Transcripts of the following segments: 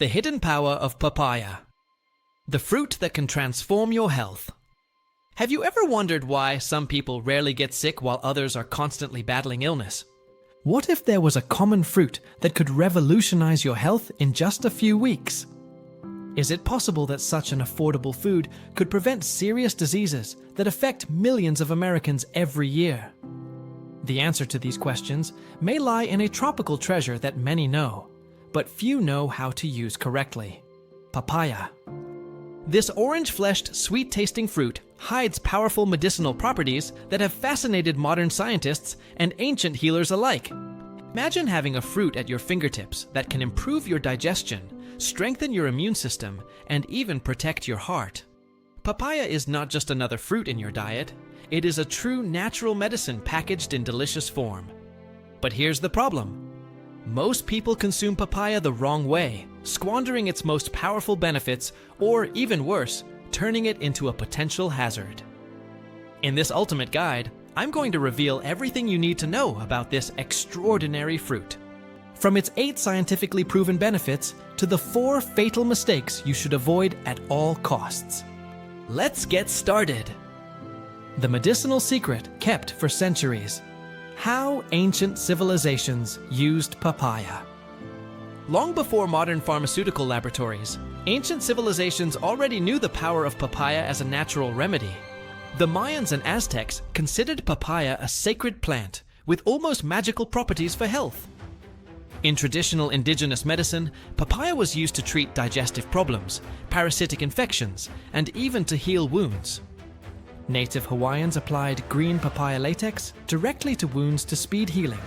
The hidden power of papaya. The fruit that can transform your health. Have you ever wondered why some people rarely get sick while others are constantly battling illness? What if there was a common fruit that could revolutionize your health in just a few weeks? Is it possible that such an affordable food could prevent serious diseases that affect millions of Americans every year? The answer to these questions may lie in a tropical treasure that many know, but few know how to use correctly: papaya. This orange-fleshed, sweet-tasting fruit hides powerful medicinal properties that have fascinated modern scientists and ancient healers alike. Imagine having a fruit at your fingertips that can improve your digestion, strengthen your immune system, and even protect your heart. Papaya is not just another fruit in your diet. It is a true natural medicine packaged in delicious form. But here's the problem. Most people consume papaya the wrong way, squandering its most powerful benefits, or even worse, turning it into a potential hazard. In this ultimate guide, I'm going to reveal everything you need to know about this extraordinary fruit. From its 8 scientifically proven benefits to the 4 fatal mistakes you should avoid at all costs. Let's get started. The medicinal secret kept for centuries. How ancient civilizations used papaya. Long before modern pharmaceutical laboratories, ancient civilizations already knew the power of papaya as a natural remedy. The Mayans and Aztecs considered papaya a sacred plant with almost magical properties for health. In traditional indigenous medicine, papaya was used to treat digestive problems, parasitic infections, and even to heal wounds. Native Hawaiians applied green papaya latex directly to wounds to speed healing.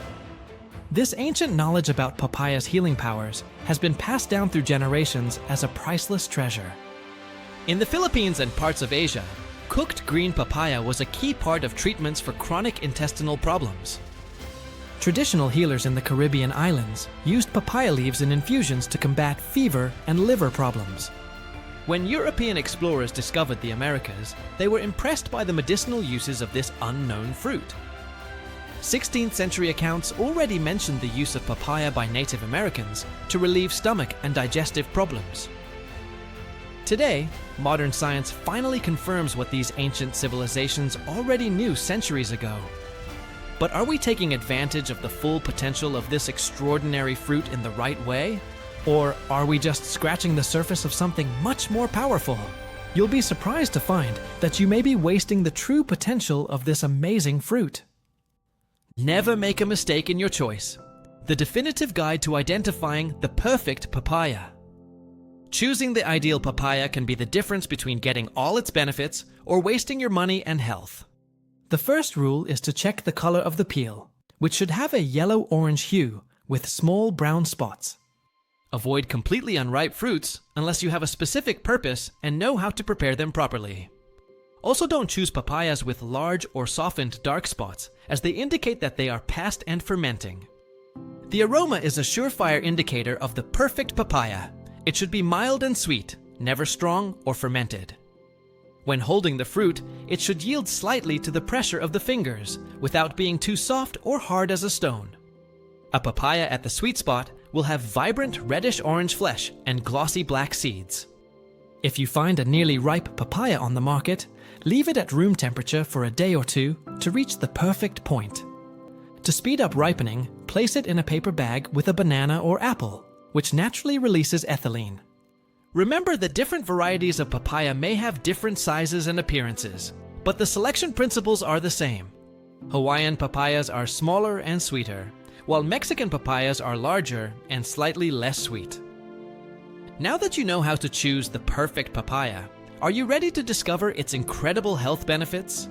This ancient knowledge about papaya's healing powers has been passed down through generations as a priceless treasure. In the Philippines and parts of Asia, cooked green papaya was a key part of treatments for chronic intestinal problems. Traditional healers in the Caribbean islands used papaya leaves in infusions to combat fever and liver problems. When European explorers discovered the Americas, they were impressed by the medicinal uses of this unknown fruit. 16th century accounts already mentioned the use of papaya by Native Americans to relieve stomach and digestive problems. Today, modern science finally confirms what these ancient civilizations already knew centuries ago. But are we taking advantage of the full potential of this extraordinary fruit in the right way? Or are we just scratching the surface of something much more powerful? You'll be surprised to find that you may be wasting the true potential of this amazing fruit. Never make a mistake in your choice. The definitive guide to identifying the perfect papaya. Choosing the ideal papaya can be the difference between getting all its benefits or wasting your money and health. The first rule is to check the color of the peel, which should have a yellow-orange hue with small brown spots. Avoid completely unripe fruits unless you have a specific purpose and know how to prepare them properly. Also, don't choose papayas with large or softened dark spots, as they indicate that they are past and fermenting. The aroma is a surefire indicator of the perfect papaya. It should be mild and sweet, never strong or fermented. When holding the fruit, it should yield slightly to the pressure of the fingers, without being too soft or hard as a stone. A papaya at the sweet spot will have vibrant reddish-orange flesh and glossy black seeds. If you find a nearly ripe papaya on the market, leave it at room temperature for a day or two to reach the perfect point. To speed up ripening, place it in a paper bag with a banana or apple, which naturally releases ethylene. Remember that different varieties of papaya may have different sizes and appearances, but the selection principles are the same. Hawaiian papayas are smaller and sweeter, while Mexican papayas are larger and slightly less sweet. Now that you know how to choose the perfect papaya, are you ready to discover its incredible health benefits?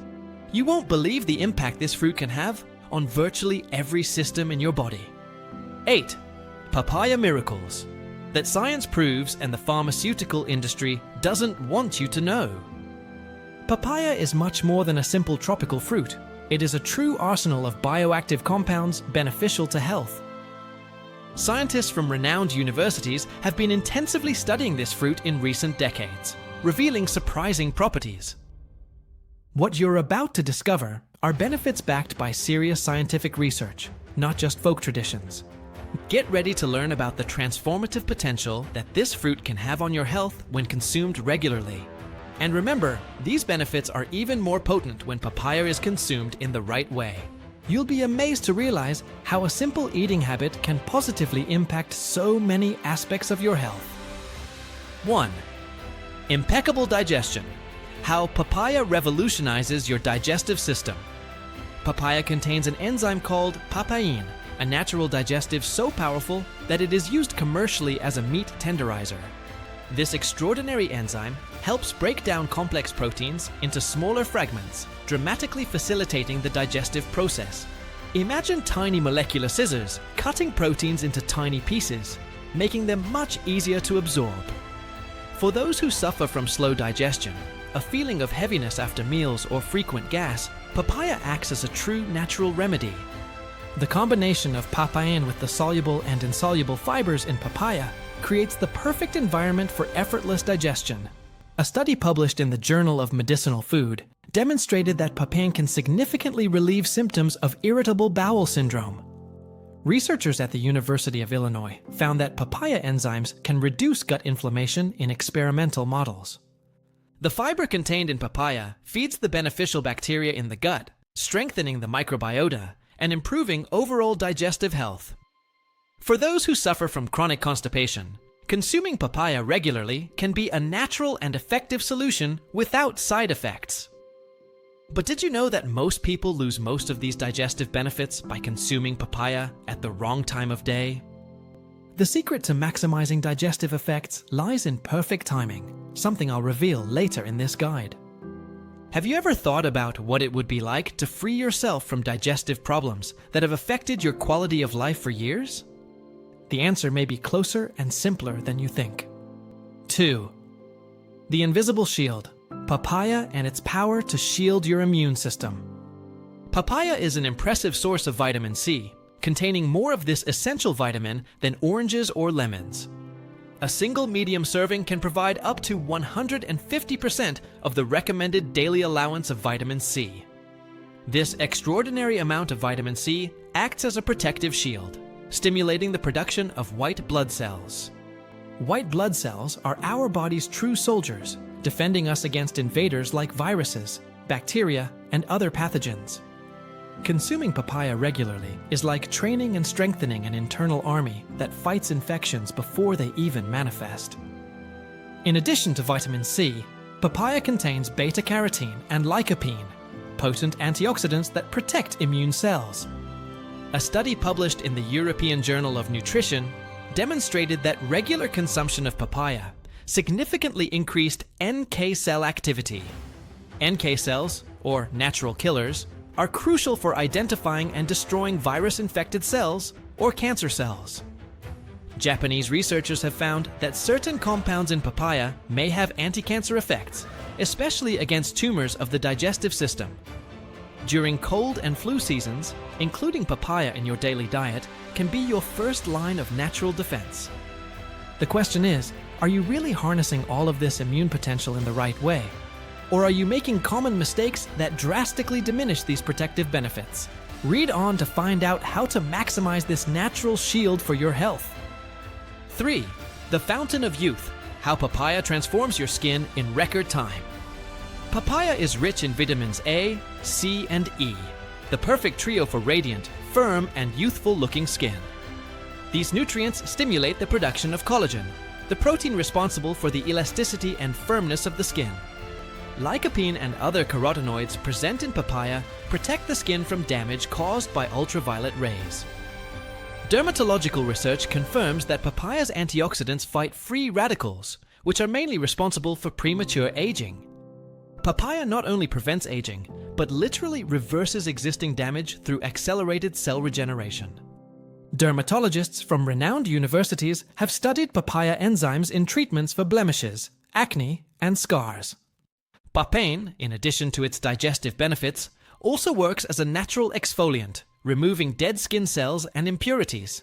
You won't believe the impact this fruit can have on virtually every system in your body. 8. Papaya miracles that science proves and the pharmaceutical industry doesn't want you to know. Papaya is much more than a simple tropical fruit. It is a true arsenal of bioactive compounds beneficial to health. Scientists from renowned universities have been intensively studying this fruit in recent decades, revealing surprising properties. What you're about to discover are benefits backed by serious scientific research, not just folk traditions. Get ready to learn about the transformative potential that this fruit can have on your health when consumed regularly. And remember, these benefits are even more potent when papaya is consumed in the right way. You'll be amazed to realize how a simple eating habit can positively impact so many aspects of your health. 1. Impeccable digestion. How papaya revolutionizes your digestive system. Papaya contains an enzyme called papain, a natural digestive so powerful that it is used commercially as a meat tenderizer. This extraordinary enzyme helps break down complex proteins into smaller fragments, dramatically facilitating the digestive process. Imagine tiny molecular scissors cutting proteins into tiny pieces, making them much easier to absorb. For those who suffer from slow digestion, a feeling of heaviness after meals or frequent gas, papaya acts as a true natural remedy. The combination of papain with the soluble and insoluble fibers in papaya creates the perfect environment for effortless digestion. A study published in the Journal of Medicinal Food demonstrated that papain can significantly relieve symptoms of irritable bowel syndrome. Researchers at the University of Illinois found that papaya enzymes can reduce gut inflammation in experimental models. The fiber contained in papaya feeds the beneficial bacteria in the gut, strengthening the microbiota and improving overall digestive health. For those who suffer from chronic constipation, consuming papaya regularly can be a natural and effective solution without side effects. But did you know that most people lose most of these digestive benefits by consuming papaya at the wrong time of day? The secret to maximizing digestive effects lies in perfect timing, something I'll reveal later in this guide. Have you ever thought about what it would be like to free yourself from digestive problems that have affected your quality of life for years? The answer may be closer and simpler than you think. 2. The invisible shield. Papaya and its power to shield your immune system. Papaya is an impressive source of vitamin C, containing more of this essential vitamin than oranges or lemons. A single medium serving can provide up to 150% of the recommended daily allowance of vitamin C. This extraordinary amount of vitamin C acts as a protective shield, stimulating the production of white blood cells. White blood cells are our body's true soldiers, defending us against invaders like viruses, bacteria, and other pathogens. Consuming papaya regularly is like training and strengthening an internal army that fights infections before they even manifest. In addition to vitamin C, papaya contains beta-carotene and lycopene, potent antioxidants that protect immune cells. A study published in the European Journal of Nutrition demonstrated that regular consumption of papaya significantly increased NK cell activity. NK cells, or natural killers, are crucial for identifying and destroying virus-infected cells or cancer cells. Japanese researchers have found that certain compounds in papaya may have anti-cancer effects, especially against tumors of the digestive system. During cold and flu seasons, including papaya in your daily diet can be your first line of natural defense. The question is, are you really harnessing all of this immune potential in the right way? Or are you making common mistakes that drastically diminish these protective benefits? Read on to find out how to maximize this natural shield for your health. 3. The fountain of youth. How papaya transforms your skin in record time. Papaya is rich in vitamins A, C, and E, the perfect trio for radiant, firm, and youthful-looking skin. These nutrients stimulate the production of collagen, the protein responsible for the elasticity and firmness of the skin. Lycopene and other carotenoids present in papaya protect the skin from damage caused by ultraviolet rays. Dermatological research confirms that papaya's antioxidants fight free radicals, which are mainly responsible for premature aging. Papaya not only prevents aging, but literally reverses existing damage through accelerated cell regeneration. Dermatologists from renowned universities have studied papaya enzymes in treatments for blemishes, acne, and scars. Papain, in addition to its digestive benefits, also works as a natural exfoliant, removing dead skin cells and impurities.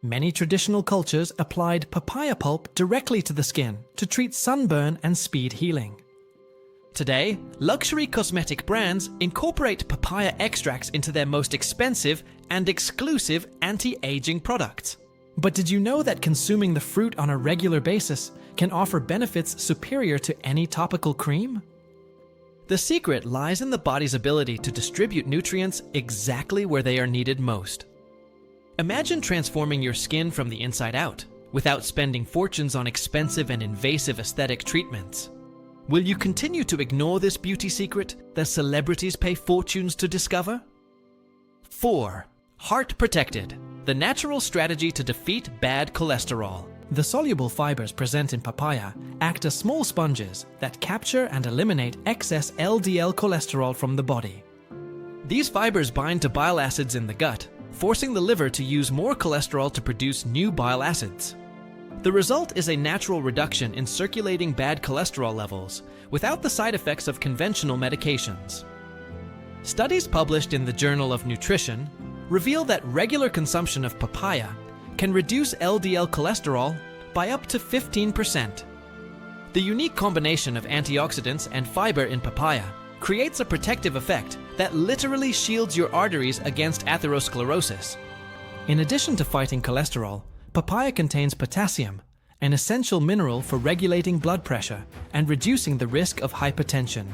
Many traditional cultures applied papaya pulp directly to the skin to treat sunburn and speed healing. Today, luxury cosmetic brands incorporate papaya extracts into their most expensive and exclusive anti-aging products. But did you know that consuming the fruit on a regular basis can offer benefits superior to any topical cream? The secret lies in the body's ability to distribute nutrients exactly where they are needed most. Imagine transforming your skin from the inside out, without spending fortunes on expensive and invasive aesthetic treatments. Will you continue to ignore this beauty secret that celebrities pay fortunes to discover? 4. Heart Protected, the natural strategy to defeat bad cholesterol. The soluble fibers present in papaya act as small sponges that capture and eliminate excess LDL cholesterol from the body. These fibers bind to bile acids in the gut, forcing the liver to use more cholesterol to produce new bile acids. The result is a natural reduction in circulating bad cholesterol levels without the side effects of conventional medications. Studies published in the Journal of Nutrition reveal that regular consumption of papaya can reduce LDL cholesterol by up to 15%. The unique combination of antioxidants and fiber in papaya creates a protective effect that literally shields your arteries against atherosclerosis. In addition to fighting cholesterol, papaya contains potassium, an essential mineral for regulating blood pressure and reducing the risk of hypertension.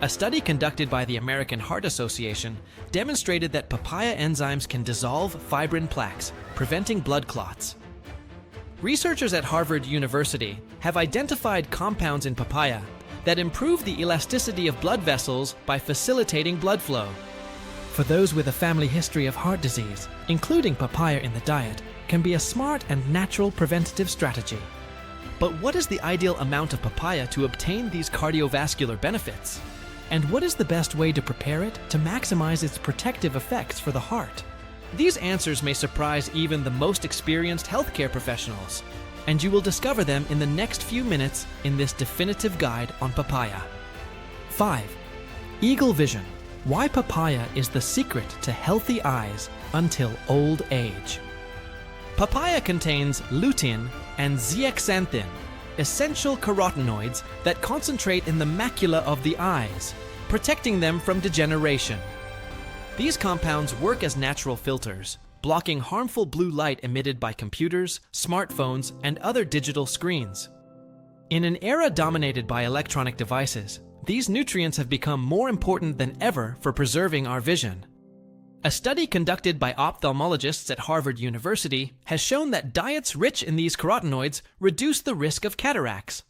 A study conducted by the American Heart Association demonstrated that papaya enzymes can dissolve fibrin plaques, preventing blood clots. Researchers at Harvard University have identified compounds in papaya that improve the elasticity of blood vessels by facilitating blood flow. For those with a family history of heart disease, including papaya in the diet can be a smart and natural preventative strategy. But what is the ideal amount of papaya to obtain these cardiovascular benefits? And what is the best way to prepare it to maximize its protective effects for the heart? These answers may surprise even the most experienced healthcare professionals, and you will discover them in the next few minutes in this definitive guide on papaya. 5. Eagle Vision: why papaya is the secret to healthy eyes until old age. Papaya contains lutein and zeaxanthin, essential carotenoids that concentrate in the macula of the eyes, protecting them from degeneration. These compounds work as natural filters, blocking harmful blue light emitted by computers, smartphones, and other digital screens. In an era dominated by electronic devices, these nutrients have become more important than ever for preserving our vision. A study conducted by ophthalmologists at Harvard University has shown that diets rich in these carotenoids reduce the risk of cataracts.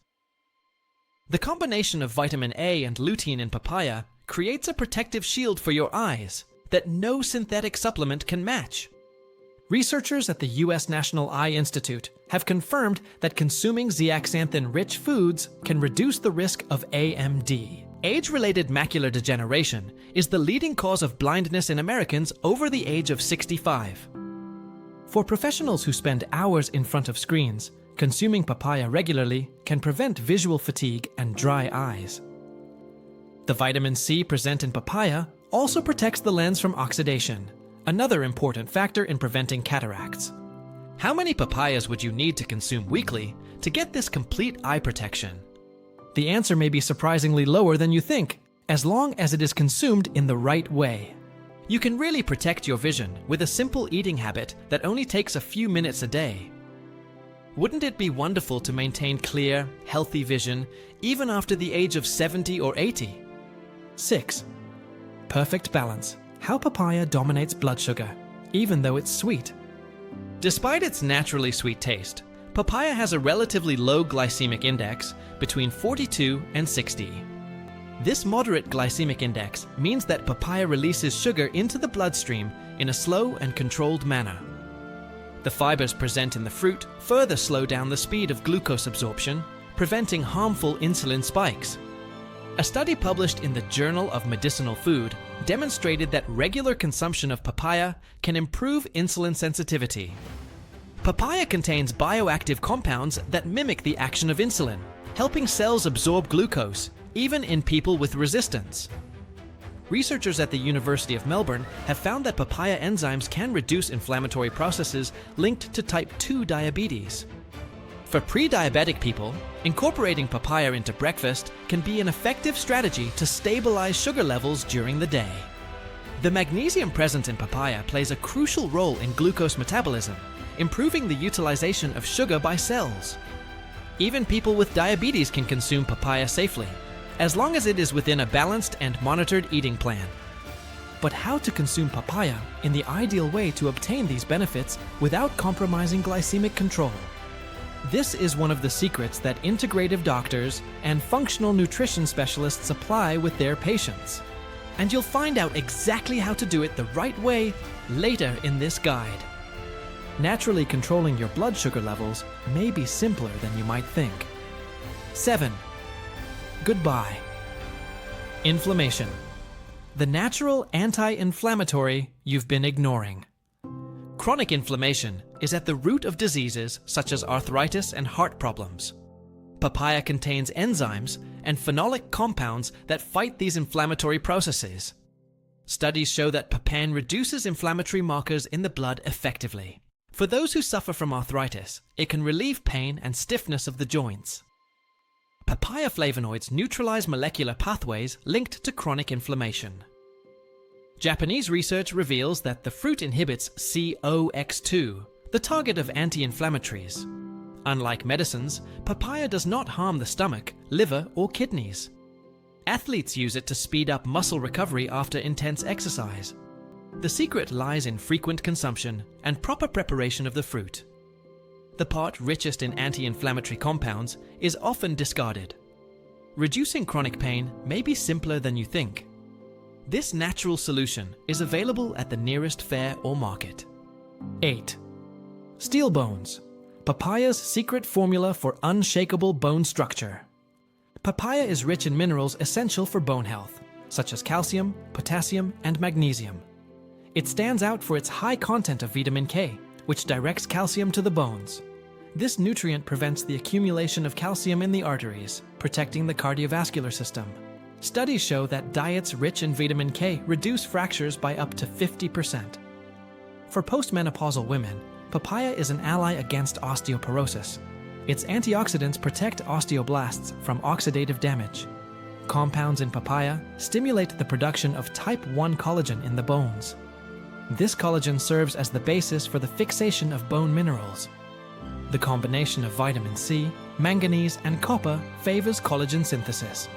The combination of vitamin A and lutein in papaya creates a protective shield for your eyes that no synthetic supplement can match. Researchers at the U.S. National Eye Institute have confirmed that consuming zeaxanthin-rich foods can reduce the risk of AMD. Age-related macular degeneration is the leading cause of blindness in Americans over the age of 65. For professionals who spend hours in front of screens, consuming papaya regularly can prevent visual fatigue and dry eyes. The vitamin C present in papaya also protects the lens from oxidation, another important factor in preventing cataracts. How many papayas would you need to consume weekly to get this complete eye protection? The answer may be surprisingly lower than you think, as long as it is consumed in the right way. You can really protect your vision with a simple eating habit that only takes a few minutes a day. Wouldn't it be wonderful to maintain clear, healthy vision even after the age of 70 or 80? 6. Perfect balance: how papaya dominates blood sugar, even though it's sweet. Despite its naturally sweet taste, papaya has a relatively low glycemic index between 42 and 60. This moderate glycemic index means that papaya releases sugar into the bloodstream in a slow and controlled manner. The fibers present in the fruit further slow down the speed of glucose absorption, preventing harmful insulin spikes. A study published in the Journal of Medicinal Food demonstrated that regular consumption of papaya can improve insulin sensitivity. Papaya contains bioactive compounds that mimic the action of insulin, helping cells absorb glucose, even in people with resistance. Researchers at the University of Melbourne have found that papaya enzymes can reduce inflammatory processes linked to type 2 diabetes. For pre-diabetic people, incorporating papaya into breakfast can be an effective strategy to stabilize sugar levels during the day. The magnesium present in papaya plays a crucial role in glucose metabolism, improving the utilization of sugar by cells. Even people with diabetes can consume papaya safely, as long as it is within a balanced and monitored eating plan. But how to consume papaya in the ideal way to obtain these benefits without compromising glycemic control? This is one of the secrets that integrative doctors and functional nutrition specialists apply with their patients. And you'll find out exactly how to do it the right way later in this guide. Naturally controlling your blood sugar levels may be simpler than you might think. 7. Goodbye. Inflammation. The natural anti-inflammatory you've been ignoring. Chronic inflammation is at the root of diseases such as arthritis and heart problems. Papaya contains enzymes and phenolic compounds that fight these inflammatory processes. Studies show that papain reduces inflammatory markers in the blood effectively. For those who suffer from arthritis, it can relieve pain and stiffness of the joints. Papaya flavonoids neutralize molecular pathways linked to chronic inflammation. Japanese research reveals that the fruit inhibits COX-2, the target of anti-inflammatories. Unlike medicines, papaya does not harm the stomach, liver, or kidneys. Athletes use it to speed up muscle recovery after intense exercise. The secret lies in frequent consumption and proper preparation of the fruit. The part richest in anti-inflammatory compounds is often discarded. Reducing chronic pain may be simpler than you think. This natural solution is available at the nearest fair or market. 8. Steel bones. Papaya's secret formula for unshakable bone structure. Papaya is rich in minerals essential for bone health, such as calcium, potassium, and magnesium. It stands out for its high content of vitamin K, which directs calcium to the bones. This nutrient prevents the accumulation of calcium in the arteries, protecting the cardiovascular system. Studies show that diets rich in vitamin K reduce fractures by up to 50%. For postmenopausal women, papaya is an ally against osteoporosis. Its antioxidants protect osteoblasts from oxidative damage. Compounds in papaya stimulate the production of type 1 collagen in the bones. This collagen serves as the basis for the fixation of bone minerals. The combination of vitamin C, manganese, and copper favors collagen synthesis.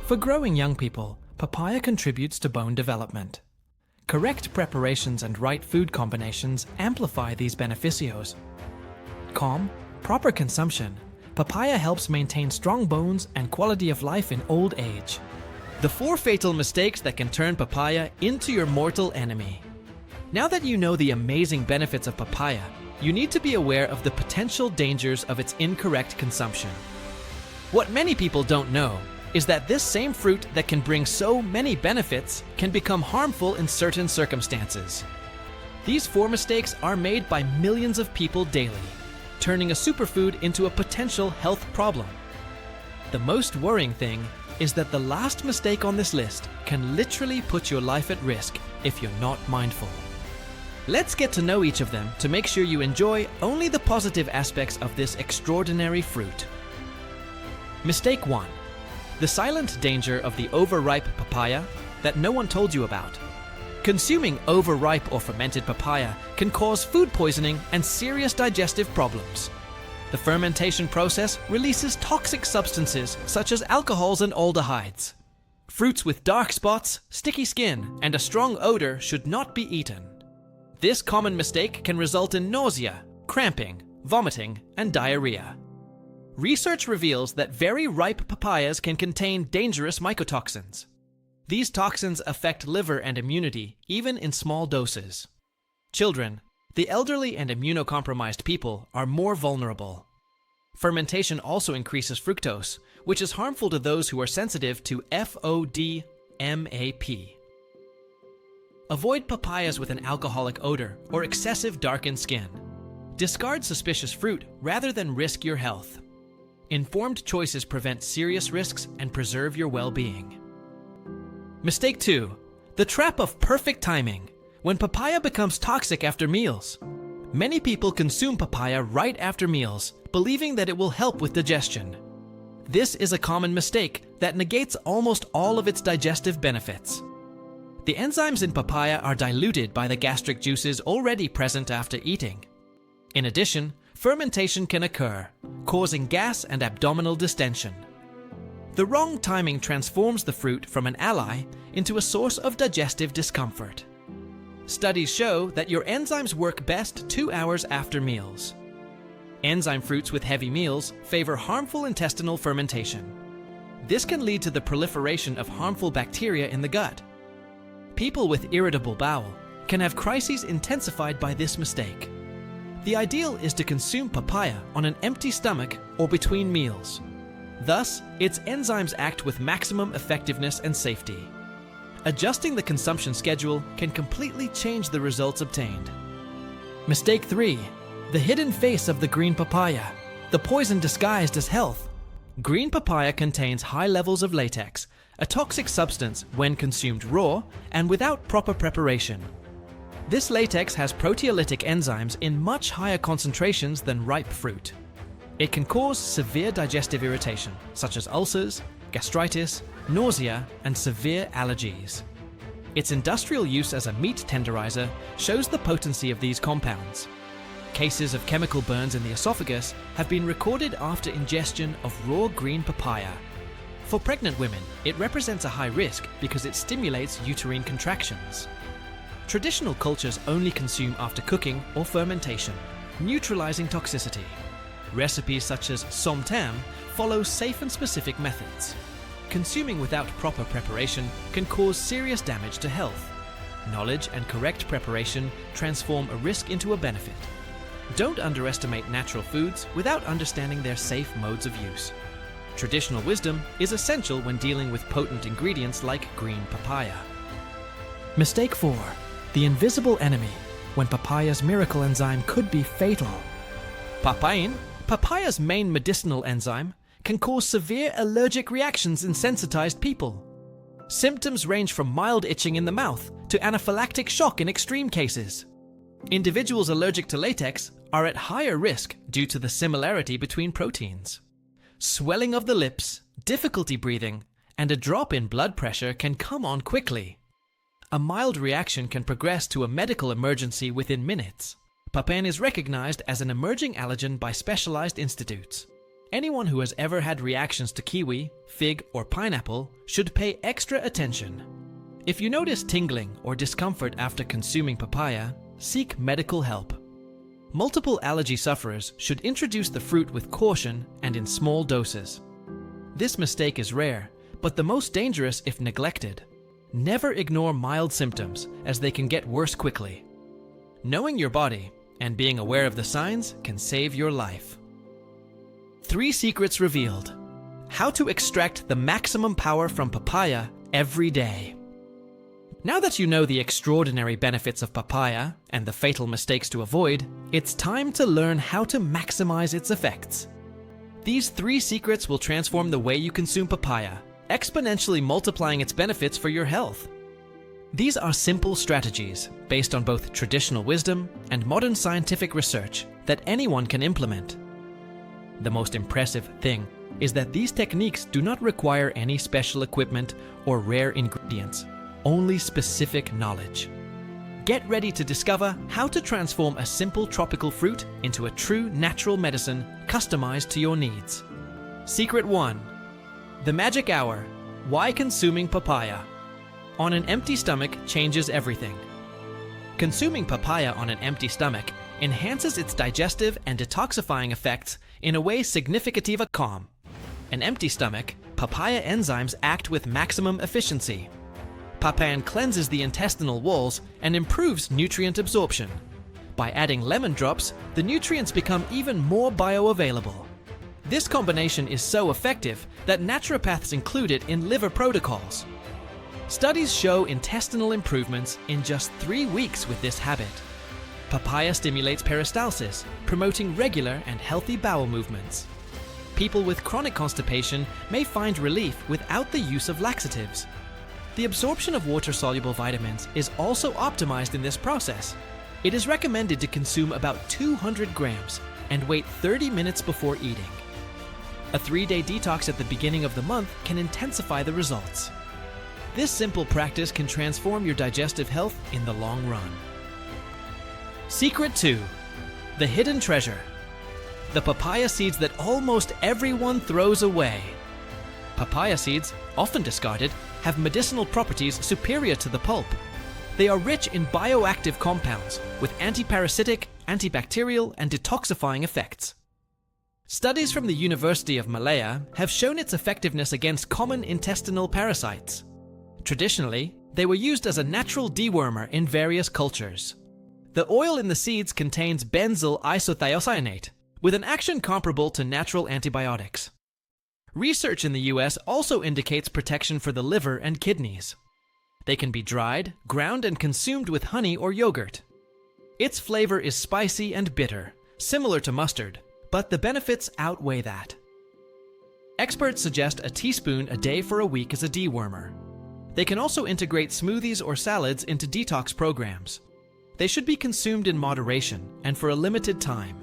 For growing young people, papaya contributes to bone development. Correct preparations and right food combinations amplify these beneficios. Calm, proper consumption, papaya helps maintain strong bones and quality of life in old age. The 4 fatal mistakes that can turn papaya into your mortal enemy. Now that you know the amazing benefits of papaya, you need to be aware of the potential dangers of its incorrect consumption. What many people don't know is that this same fruit that can bring so many benefits can become harmful in certain circumstances. These 4 mistakes are made by millions of people daily, turning a superfood into a potential health problem. The most worrying thing is that the last mistake on this list can literally put your life at risk if you're not mindful. Let's get to know each of them to make sure you enjoy only the positive aspects of this extraordinary fruit. Mistake 1. The silent danger of the overripe papaya that no one told you about. Consuming overripe or fermented papaya can cause food poisoning and serious digestive problems. The fermentation process releases toxic substances such as alcohols and aldehydes. Fruits with dark spots, sticky skin, and a strong odor should not be eaten. This common mistake can result in nausea, cramping, vomiting, and diarrhea. Research reveals that very ripe papayas can contain dangerous mycotoxins. These toxins affect liver and immunity, even in small doses. Children, the elderly, and immunocompromised people are more vulnerable. Fermentation also increases fructose, which is harmful to those who are sensitive to FODMAP. Avoid papayas with an alcoholic odor or excessive darkened skin. Discard suspicious fruit rather than risk your health. Informed choices prevent serious risks and preserve your well-being. Mistake 2. The trap of perfect timing. When papaya becomes toxic after meals. Many people consume papaya right after meals, believing that it will help with digestion. This is a common mistake that negates almost all of its digestive benefits. The enzymes in papaya are diluted by the gastric juices already present after eating. In addition, fermentation can occur, causing gas and abdominal distension. The wrong timing transforms the fruit from an ally into a source of digestive discomfort. Studies show that your enzymes work best 2 hours after meals. Enzyme fruits with heavy meals favor harmful intestinal fermentation. This can lead to the proliferation of harmful bacteria in the gut. People with irritable bowel can have crises intensified by this mistake. The ideal is to consume papaya on an empty stomach or between meals. Thus, its enzymes act with maximum effectiveness and safety. Adjusting the consumption schedule can completely change the results obtained. Mistake 3. The hidden face of the green papaya. The poison disguised as health. Green papaya contains high levels of latex, a toxic substance when consumed raw and without proper preparation. This latex has proteolytic enzymes in much higher concentrations than ripe fruit. It can cause severe digestive irritation, such as ulcers, gastritis, nausea, and severe allergies. Its industrial use as a meat tenderizer shows the potency of these compounds. Cases of chemical burns in the esophagus have been recorded after ingestion of raw green papaya. For pregnant women, it represents a high risk because it stimulates uterine contractions. Traditional cultures only consume after cooking or fermentation, neutralizing toxicity. Recipes such as som tam follow safe and specific methods. Consuming without proper preparation can cause serious damage to health. Knowledge and correct preparation transform a risk into a benefit. Don't underestimate natural foods without understanding their safe modes of use. Traditional wisdom is essential when dealing with potent ingredients like green papaya. Mistake 4. The invisible enemy, when papaya's miracle enzyme could be fatal. Papain, papaya's main medicinal enzyme, can cause severe allergic reactions in sensitized people. Symptoms range from mild itching in the mouth to anaphylactic shock in extreme cases. Individuals allergic to latex are at higher risk due to the similarity between proteins. Swelling of the lips, difficulty breathing, and a drop in blood pressure can come on quickly. A mild reaction can progress to a medical emergency within minutes. Papain is recognized as an emerging allergen by specialized institutes. Anyone who has ever had reactions to kiwi, fig, or pineapple should pay extra attention. If you notice tingling or discomfort after consuming papaya, seek medical help. Multiple allergy sufferers should introduce the fruit with caution and in small doses. This mistake is rare, but the most dangerous if neglected. Never ignore mild symptoms, as they can get worse quickly. Knowing your body and being aware of the signs can save your life. 3 secrets revealed. How to extract the maximum power from papaya every day. Now that you know the extraordinary benefits of papaya and the fatal mistakes to avoid, it's time to learn how to maximize its effects. These 3 secrets will transform the way you consume papaya, exponentially multiplying its benefits for your health. These are simple strategies based on both traditional wisdom and modern scientific research that anyone can implement. The most impressive thing is that these techniques do not require any special equipment or rare ingredients, only specific knowledge. Get ready to discover how to transform a simple tropical fruit into a true natural medicine customized to your needs. Secret 1. The magic hour. Why consuming papaya on an empty stomach changes everything. Consuming papaya on an empty stomach enhances its digestive and detoxifying effects in a way significativa calm. An empty stomach, papaya enzymes act with maximum efficiency. Papain cleanses the intestinal walls and improves nutrient absorption. By adding lemon drops, the nutrients become even more bioavailable. This combination is so effective that naturopaths include it in liver protocols. Studies show intestinal improvements in just 3 weeks with this habit. Papaya stimulates peristalsis, promoting regular and healthy bowel movements. People with chronic constipation may find relief without the use of laxatives. The absorption of water-soluble vitamins is also optimized in this process. It is recommended to consume about 200 grams and wait 30 minutes before eating. A 3-day detox at the beginning of the month can intensify the results. This simple practice can transform your digestive health in the long run. Secret 2. The hidden treasure. The papaya seeds that almost everyone throws away. Papaya seeds, often discarded, have medicinal properties superior to the pulp. They are rich in bioactive compounds with antiparasitic, antibacterial, and detoxifying effects. Studies from the University of Malaya have shown its effectiveness against common intestinal parasites. Traditionally, they were used as a natural dewormer in various cultures. The oil in the seeds contains benzyl isothiocyanate, with an action comparable to natural antibiotics. Research in the US also indicates protection for the liver and kidneys. They can be dried, ground, and consumed with honey or yogurt. Its flavor is spicy and bitter, similar to mustard, but the benefits outweigh that. Experts suggest a teaspoon a day for a week as a dewormer. They can also integrate smoothies or salads into detox programs. They should be consumed in moderation and for a limited time.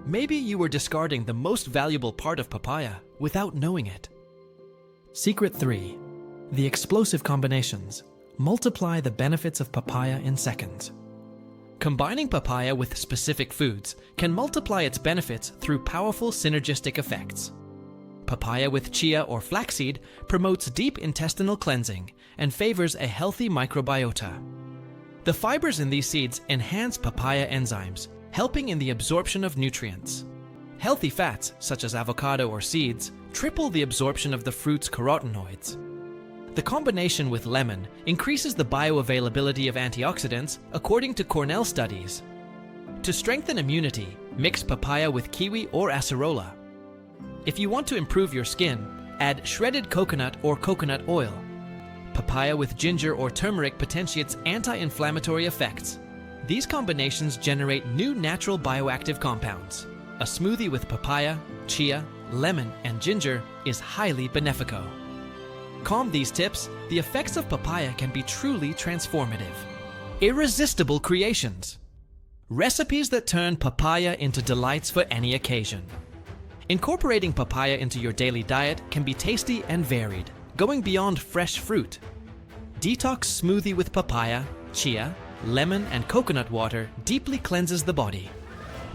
Maybe you were discarding the most valuable part of papaya without knowing it. Secret 3. The explosive combinations. Multiply the benefits of papaya in seconds. Combining papaya with specific foods can multiply its benefits through powerful synergistic effects. Papaya with chia or flaxseed promotes deep intestinal cleansing and favors a healthy microbiota. The fibers in these seeds enhance papaya enzymes, helping in the absorption of nutrients. Healthy fats, such as avocado or seeds, triple the absorption of the fruit's carotenoids. The combination with lemon increases the bioavailability of antioxidants, according to Cornell studies. To strengthen immunity, mix papaya with kiwi or acerola. If you want to improve your skin, add shredded coconut or coconut oil. Papaya with ginger or turmeric potentiates anti-inflammatory effects. These combinations generate new natural bioactive compounds. A smoothie with papaya, chia, lemon, and ginger is highly benefico. Calm these tips, the effects of papaya can be truly transformative. Irresistible creations. Recipes that turn papaya into delights for any occasion. Incorporating papaya into your daily diet can be tasty and varied, going beyond fresh fruit. Detox smoothie with papaya, chia, lemon, and coconut water deeply cleanses the body.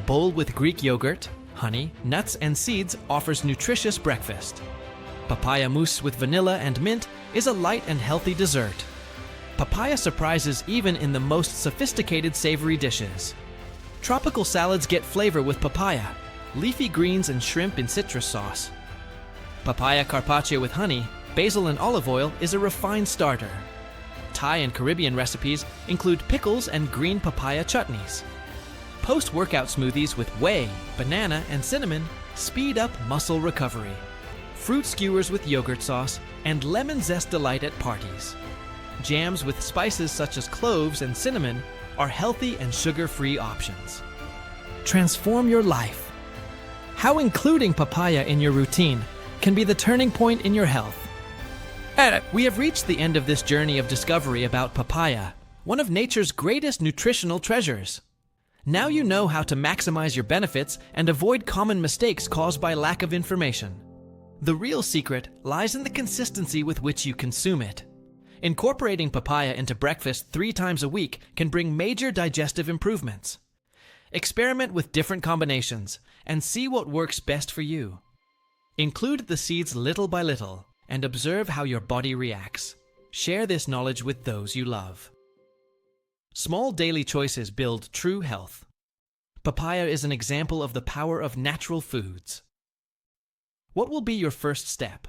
Bowl with Greek yogurt, honey, nuts, and seeds offers nutritious breakfast. Papaya mousse with vanilla and mint is a light and healthy dessert. Papaya surprises even in the most sophisticated savory dishes. Tropical salads get flavor with papaya, leafy greens and shrimp in citrus sauce. Papaya carpaccio with honey, basil, and olive oil is a refined starter. Thai and Caribbean recipes include pickles and green papaya chutneys. Post-workout smoothies with whey, banana, and cinnamon speed up muscle recovery. Fruit skewers with yogurt sauce, and lemon zest delight at parties. Jams with spices such as cloves and cinnamon are healthy and sugar-free options. Transform your life. How including papaya in your routine can be the turning point in your health. We have reached the end of this journey of discovery about papaya, one of nature's greatest nutritional treasures. Now you know how to maximize your benefits and avoid common mistakes caused by lack of information. The real secret lies in the consistency with which you consume it. Incorporating papaya into breakfast 3 times a week can bring major digestive improvements. Experiment with different combinations and see what works best for you. Include the seeds little by little and observe how your body reacts. Share this knowledge with those you love. Small daily choices build true health. Papaya is an example of the power of natural foods. What will be your first step?